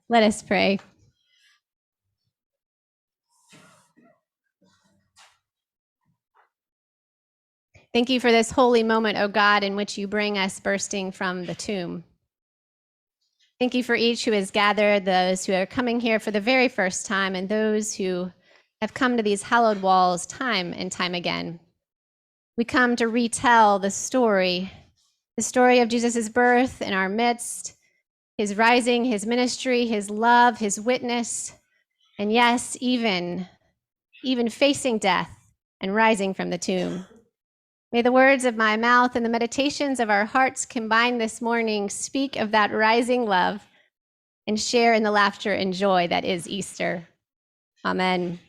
Let us pray. Thank you for this holy moment, O God, in which you bring us bursting from the tomb. Thank you for each who has gathered, those who are coming here for the very first time, and those who have come to these hallowed walls time and time again. We come to retell the story of Jesus' birth in our midst, his rising, his ministry, his love, his witness, and yes, even facing death and rising from the tomb. May the words of my mouth and the meditations of our hearts combined this morning speak of that rising love and share in the laughter and joy that is Easter. Amen.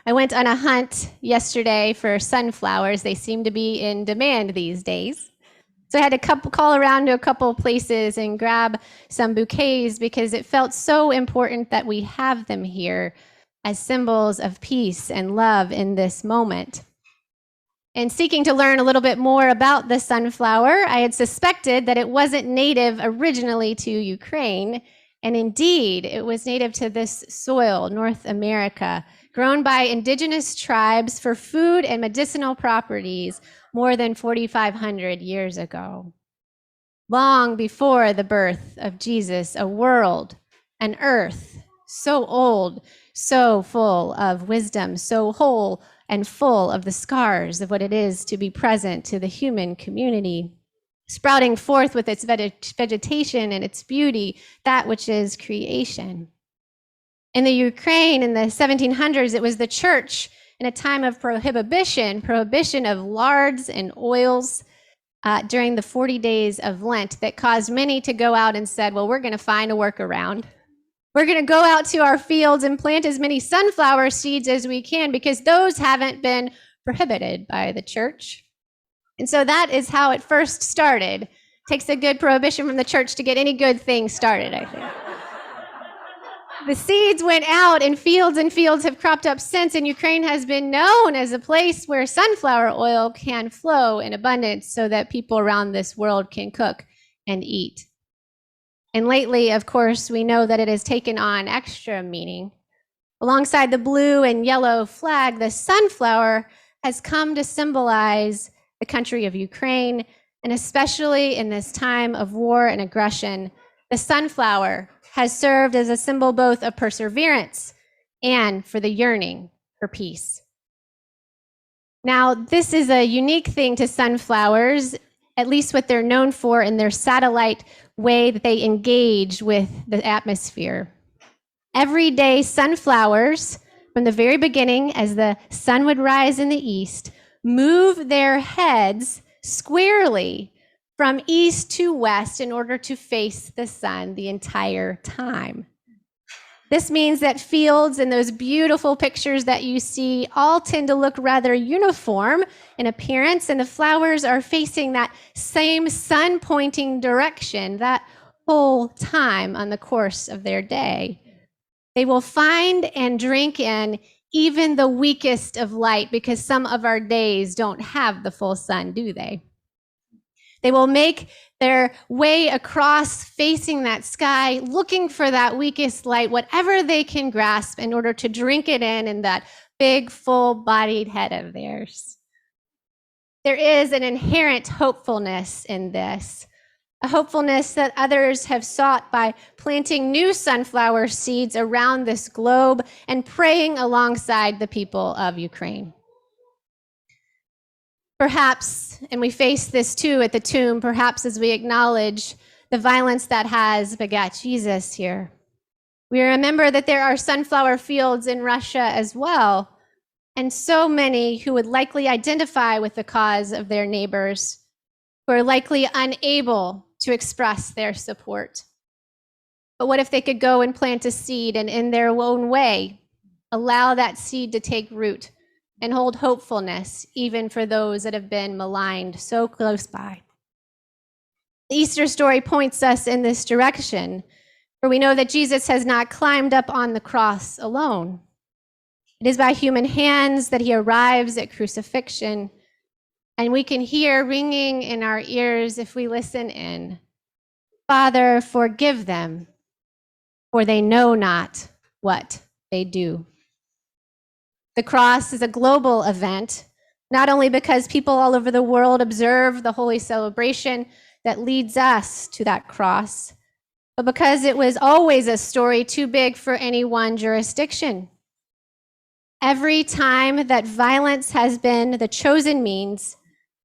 I went on a hunt yesterday for sunflowers. They seem to be in demand these days. So I had to call around to a couple places and grab some bouquets because it felt so important that we have them here as symbols of peace and love in this moment. And seeking to learn a little bit more about the sunflower, I had suspected that it wasn't native originally to Ukraine. And indeed, it was native to this soil, North America, grown by indigenous tribes for food and medicinal properties more than 4,500 years ago. Long before the birth of Jesus, a world, an earth so old, so full of wisdom, so whole and full of the scars of what it is to be present to the human community, sprouting forth with its vegetation and its beauty, that which is creation. In the Ukraine in the 1700s, it was the church in a time of prohibition of lards and oils during the 40 days of Lent that caused many to go out and said, well, we're going to find a workaround. We're going to go out to our fields and plant as many sunflower seeds as we can because those haven't been prohibited by the church. And so that is how it first started. It takes a good prohibition from the church to get any good thing started, I think. The seeds went out and fields have cropped up since, and Ukraine has been known as a place where sunflower oil can flow in abundance so that people around this world can cook and eat. And lately, of course, we know that it has taken on extra meaning. Alongside the blue and yellow flag, the sunflower has come to symbolize the country of Ukraine, and especially in this time of war and aggression, the sunflower has served as a symbol both of perseverance and for the yearning for peace. Now, this is a unique thing to sunflowers, at least what they're known for in their satellite way that they engage with the atmosphere. Every day, sunflowers, from the very beginning, as the sun would rise in the east, move their heads squarely from east to west in order to face the sun the entire time. This means that fields and those beautiful pictures that you see all tend to look rather uniform in appearance, and the flowers are facing that same sun-pointing direction that whole time on the course of their day. They will find and drink in even the weakest of light because some of our days don't have the full sun, do they? They will make their way across facing that sky, looking for that weakest light, whatever they can grasp in order to drink it in that big, full-bodied head of theirs. There is an inherent hopefulness in this, a hopefulness that others have sought by planting new sunflower seeds around this globe and praying alongside the people of Ukraine. Perhaps, and we face this too at the tomb, perhaps as we acknowledge the violence that has begat Jesus here. We remember that there are sunflower fields in Russia as well, and so many who would likely identify with the cause of their neighbors, who are likely unable to express their support. But what if they could go and plant a seed and in their own way, allow that seed to take root and hold hopefulness even for those that have been maligned so close by? The Easter story points us in this direction, for we know that Jesus has not climbed up on the cross alone. It is by human hands that he arrives at crucifixion, And we can hear ringing in our ears if we listen in, Father, forgive them, for they know not what they do. The cross is a global event, not only because people all over the world observe the holy celebration that leads us to that cross, but because it was always a story too big for any one jurisdiction. Every time that violence has been the chosen means,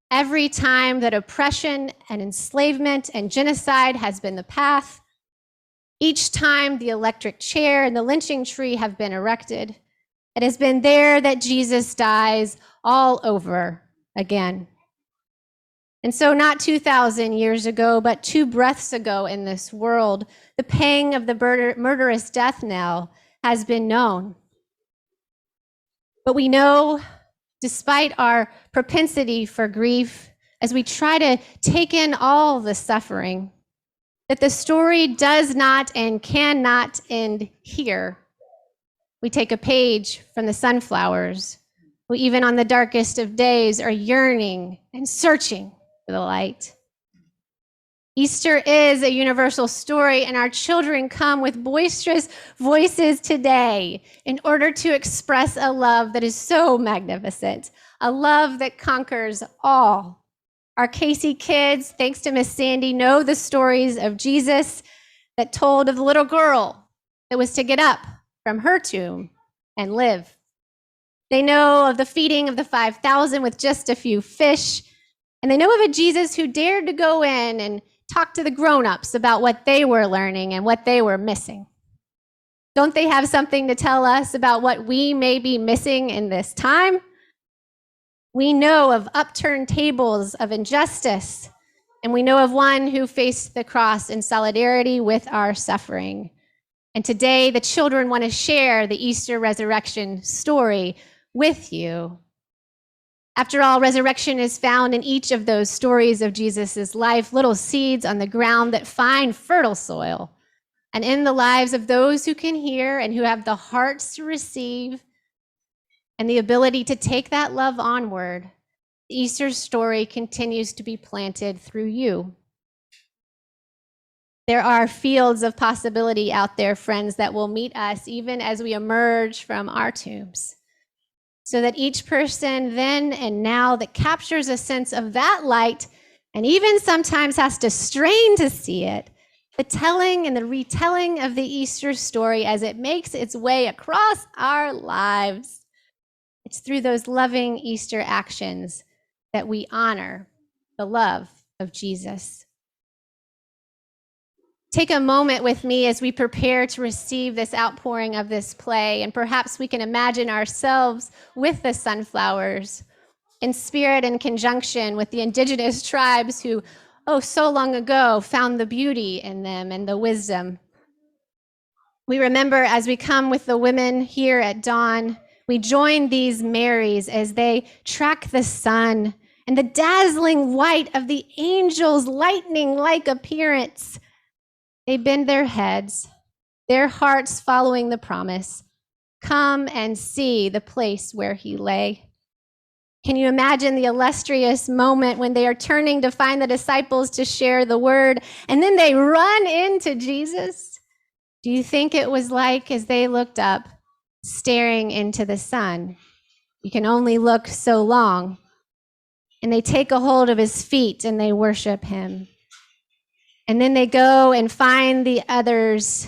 every time that oppression and enslavement and genocide has been the path, each time the electric chair and the lynching tree have been erected, it has been there that Jesus dies all over again. And so not 2,000 years ago, but 2 breaths ago in this world, the pang of the murderous death knell has been known. But we know, despite our propensity for grief, as we try to take in all the suffering, that the story does not and cannot end here. We take a page from the sunflowers, who even on the darkest of days are yearning and searching for the light. Easter is a universal story, and our children come with boisterous voices today in order to express a love that is so magnificent, a love that conquers all. Our Casey kids, thanks to Miss Sandy, know the stories of Jesus that told of the little girl that was to get up from her tomb and live. They know of the feeding of the 5,000 with just a few fish, and they know of a Jesus who dared to go in and talk to the grown-ups about what they were learning and what they were missing. Don't they have something to tell us about what we may be missing in this time? We know of upturned tables of injustice, and we know of one who faced the cross in solidarity with our suffering. And today, the children want to share the Easter resurrection story with you. After all, resurrection is found in each of those stories of Jesus' life, little seeds on the ground that find fertile soil. And in the lives of those who can hear and who have the hearts to receive and the ability to take that love onward, the Easter story continues to be planted through you. There are fields of possibility out there, friends, that will meet us even as we emerge from our tombs. So that each person then and now that captures a sense of that light and even sometimes has to strain to see it, the telling and the retelling of the Easter story as it makes its way across our lives, it's through those loving Easter actions that we honor the love of Jesus. Take a moment with me as we prepare to receive this outpouring of this play, and perhaps we can imagine ourselves with the sunflowers in spirit and conjunction with the indigenous tribes who, so long ago found the beauty in them and the wisdom. We remember as we come with the women here at dawn, we join these Marys as they track the sun and the dazzling white of the angels' lightning-like appearance. They bend their heads, their hearts following the promise. Come and see the place where he lay. Can you imagine the illustrious moment when they are turning to find the disciples to share the word, and then they run into Jesus? Do you think it was like as they looked up, staring into the sun? You can only look so long. And they take a hold of his feet and they worship him. And then they go and find the others.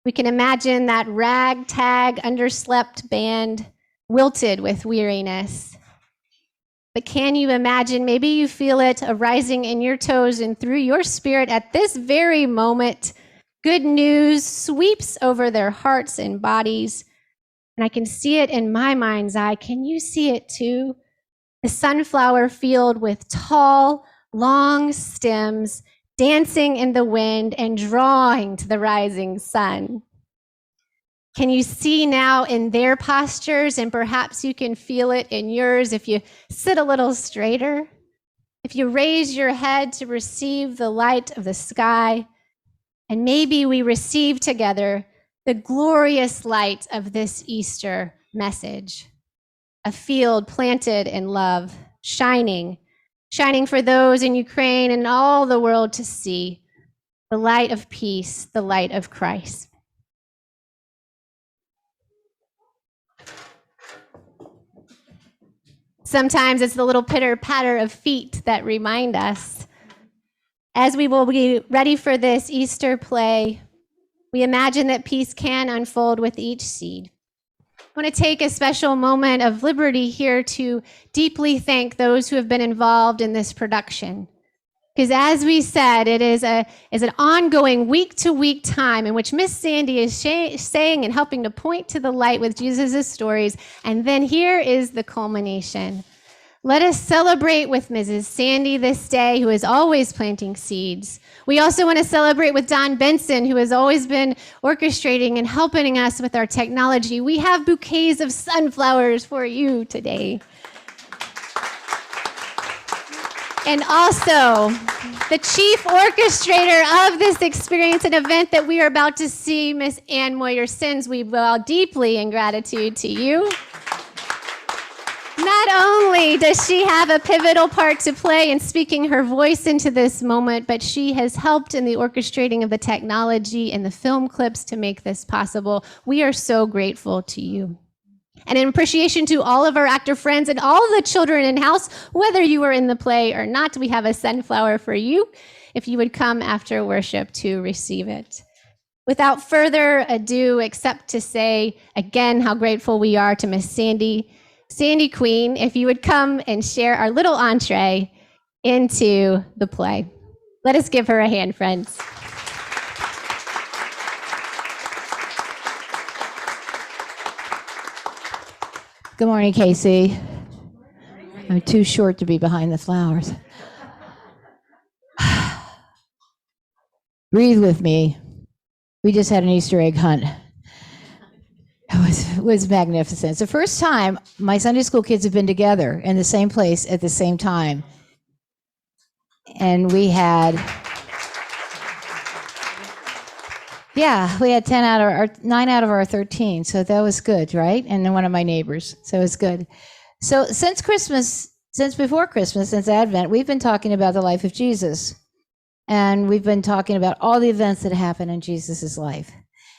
We can imagine that ragtag, underslept band, wilted with weariness. But can you imagine, maybe you feel it arising in your toes and through your spirit at this very moment, good news sweeps over their hearts and bodies. And I can see it in my mind's eye. Can you see it too? The sunflower field with tall, long stems dancing in the wind and drawing to the rising sun. Can you see now in their postures, and perhaps you can feel it in yours if you sit a little straighter, if you raise your head to receive the light of the sky, and maybe we receive together the glorious light of this Easter message, a field planted in love, shining shining for those in Ukraine and all the world to see the light of peace, the light of Christ. Sometimes it's the little pitter patter of feet that remind us. As we will be ready for this Easter play, we imagine that peace can unfold with each seed. I want to take a special moment of liberty here to deeply thank those who have been involved in this production. Because as we said, it is an ongoing week-to-week time in which Miss Sandy is saying and helping to point to the light with Jesus' stories. And then here is the culmination. Let us celebrate with Mrs. Sandy this day, who is always planting seeds. We also want to celebrate with Don Benson, who has always been orchestrating and helping us with our technology. We have bouquets of sunflowers for you today. And also, the chief orchestrator of this experience and event that we are about to see, Miss Ann Moyer-Sins, we bow deeply in gratitude to you. Not only does she have a pivotal part to play in speaking her voice into this moment, but she has helped in the orchestrating of the technology and the film clips to make this possible. We are so grateful to you. And in appreciation to all of our actor friends and all the children in house, whether you were in the play or not, we have a sunflower for you if you would come after worship to receive it. Without further ado, except to say again how grateful we are to Miss Sandy Queen, if you would come and share our little entree into the play. Let us give her a hand, friends. Good morning, Casey. I'm too short to be behind the flowers. Breathe with me. We just had an Easter egg hunt. It was magnificent. It's the first time my Sunday school kids have been together in the same place at the same time. And we had 9 out of our 13. So that was good, right? And then one of my neighbors. So it was good. So since before Christmas, since Advent, we've been talking about the life of Jesus. And we've been talking about all the events that happened in Jesus' life.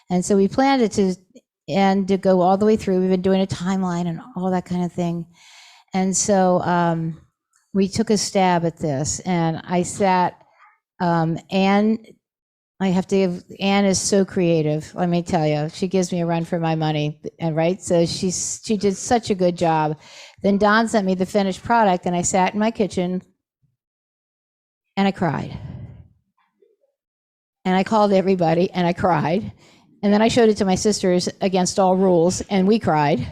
And so we planned it to go all the way through. We've been doing a timeline and all that kind of thing. And so we took a stab at this. And I sat, Anne is so creative. Let me tell you, she gives me a run for my money, and right. So she did such a good job. Then Don sent me the finished product, and I sat in my kitchen, and I cried, and I called everybody, and I cried, and then I showed it to my sisters against all rules, and we cried,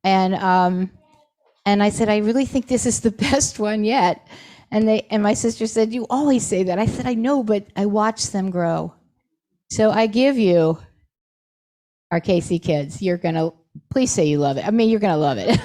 and I said, I really think this is the best one yet. And my sister said, you always say that. I said, I know, but I watched them grow. So I give you our Casey kids. You're going to, please say you love it. I mean, you're going to love it.